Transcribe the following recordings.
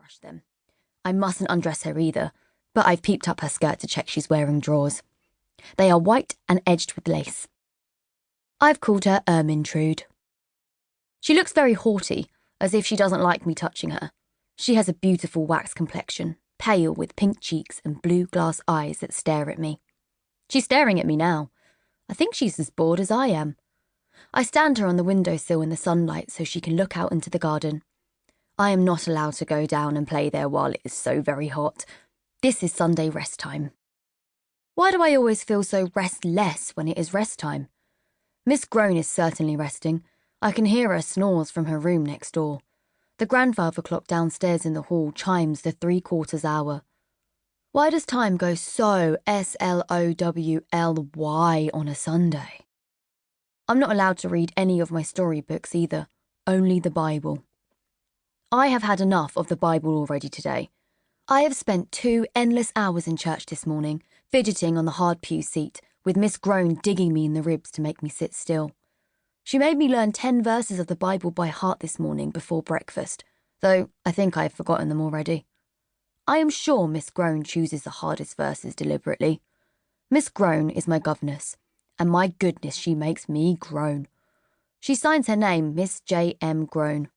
brush them. I mustn't undress her either, but I've peeped up her skirt to check she's wearing drawers. They are white and edged with lace. I've called her Ermintrude. She looks very haughty, as if she doesn't like me touching her. She has a beautiful wax complexion, pale with pink cheeks and blue glass eyes that stare at me. She's staring at me now. I think she's as bored as I am. I stand her on the windowsill in the sunlight so she can look out into the garden. I am not allowed to go down and play there while it is so very hot. This is Sunday rest time. Why do I always feel so restless when it is rest time? Miss Groan is certainly resting. I can hear her snores from her room next door. The grandfather clock downstairs in the hall chimes the 3/4 hour. Why does time go so slowly on a Sunday? I'm not allowed to read any of my storybooks either, only the Bible. I have had enough of the Bible already today. I have spent 2 endless hours in church this morning, fidgeting on the hard pew seat, with Miss Groan digging me in the ribs to make me sit still. She made me learn 10 verses of the Bible by heart this morning before breakfast, though I think I have forgotten them already. I am sure Miss Groan chooses the hardest verses deliberately. Miss Groan is my governess, and my goodness, she makes me groan. She signs her name Miss J. M. Groan.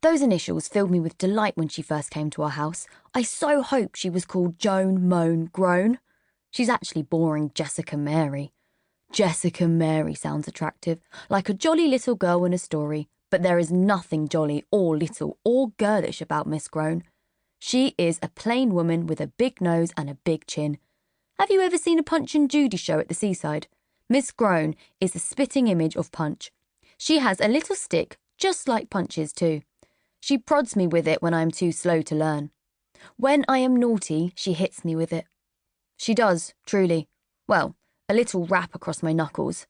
Those initials filled me with delight when she first came to our house. I so hoped she was called Joan Moan Groan. She's actually boring Jessica Mary. Jessica Mary sounds attractive, like a jolly little girl in a story, but there is nothing jolly or little or girlish about Miss Groan. She is a plain woman with a big nose and a big chin. Have you ever seen a Punch and Judy show at the seaside? Miss Groan is the spitting image of Punch. She has a little stick, just like Punch's too. She prods me with it when I am too slow to learn. When I am naughty, she hits me with it. She does, truly. Well, a little rap across my knuckles.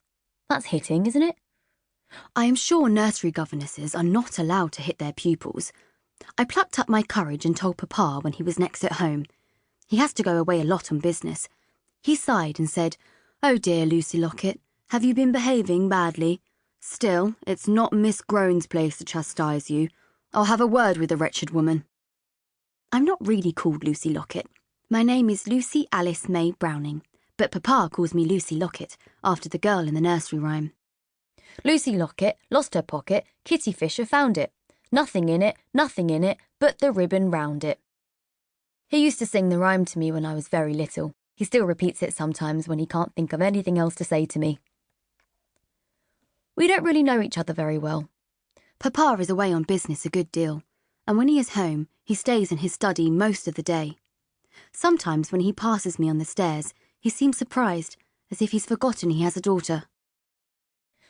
That's hitting, isn't it? I am sure nursery governesses are not allowed to hit their pupils. I plucked up my courage and told Papa when he was next at home. He has to go away a lot on business. He sighed and said, "Oh dear, Lucy Locket, have you been behaving badly? Still, it's not Miss Groan's place to chastise you. I'll have a word with the wretched woman." I'm not really called Lucy Locket. My name is Lucy Alice May Browning, but Papa calls me Lucy Locket, after the girl in the nursery rhyme. Lucy Locket lost her pocket, Kitty Fisher found it. Nothing in it, but the ribbon round it. He used to sing the rhyme to me when I was very little. He still repeats it sometimes when he can't think of anything else to say to me. We don't really know each other very well. Papa is away on business a good deal, and when he is home, he stays in his study most of the day. Sometimes when he passes me on the stairs, he seems surprised, as if he's forgotten he has a daughter.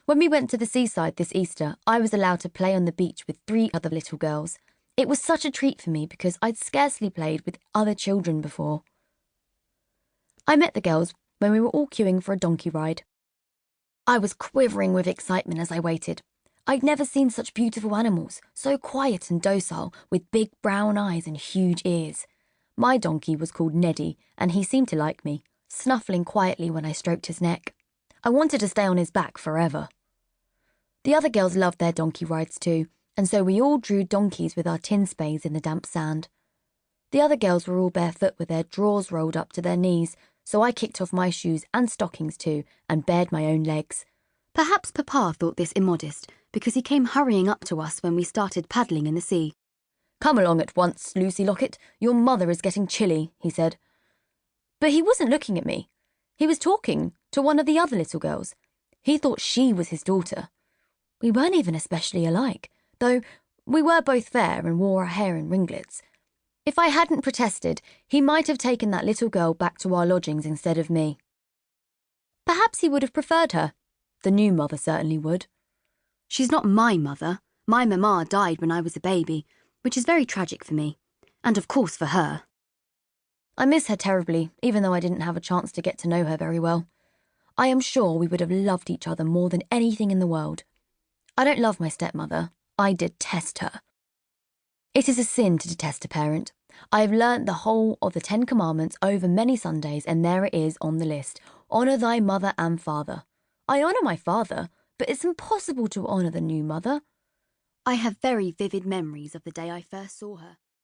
When we went to the seaside this Easter, I was allowed to play on the beach with 3 other little girls. It was such a treat for me because I'd scarcely played with other children before. I met the girls when we were all queuing for a donkey ride. I was quivering with excitement as I waited. I'd never seen such beautiful animals, so quiet and docile, with big brown eyes and huge ears. My donkey was called Neddy, and he seemed to like me, snuffling quietly when I stroked his neck. I wanted to stay on his back forever. The other girls loved their donkey rides too, and so we all drew donkeys with our tin spades in the damp sand. The other girls were all barefoot with their drawers rolled up to their knees, so I kicked off my shoes and stockings too, and bared my own legs. Perhaps Papa thought this immodest, because he came hurrying up to us when we started paddling in the sea. "Come along at once, Lucy Locket. Your mother is getting chilly," he said. But he wasn't looking at me. He was talking to one of the other little girls. He thought she was his daughter. We weren't even especially alike, though we were both fair and wore our hair in ringlets. If I hadn't protested, he might have taken that little girl back to our lodgings instead of me. Perhaps he would have preferred her. The new mother certainly would. She's not my mother. My mamma died when I was a baby, which is very tragic for me, and of course for her. I miss her terribly, even though I didn't have a chance to get to know her very well. I am sure we would have loved each other more than anything in the world. I don't love my stepmother. I detest her. It is a sin to detest a parent. I have learnt the whole of the 10 Commandments over many Sundays, and there it is on the list. Honour thy mother and father. I honour my father, but it's impossible to honour the new mother. I have very vivid memories of the day I first saw her.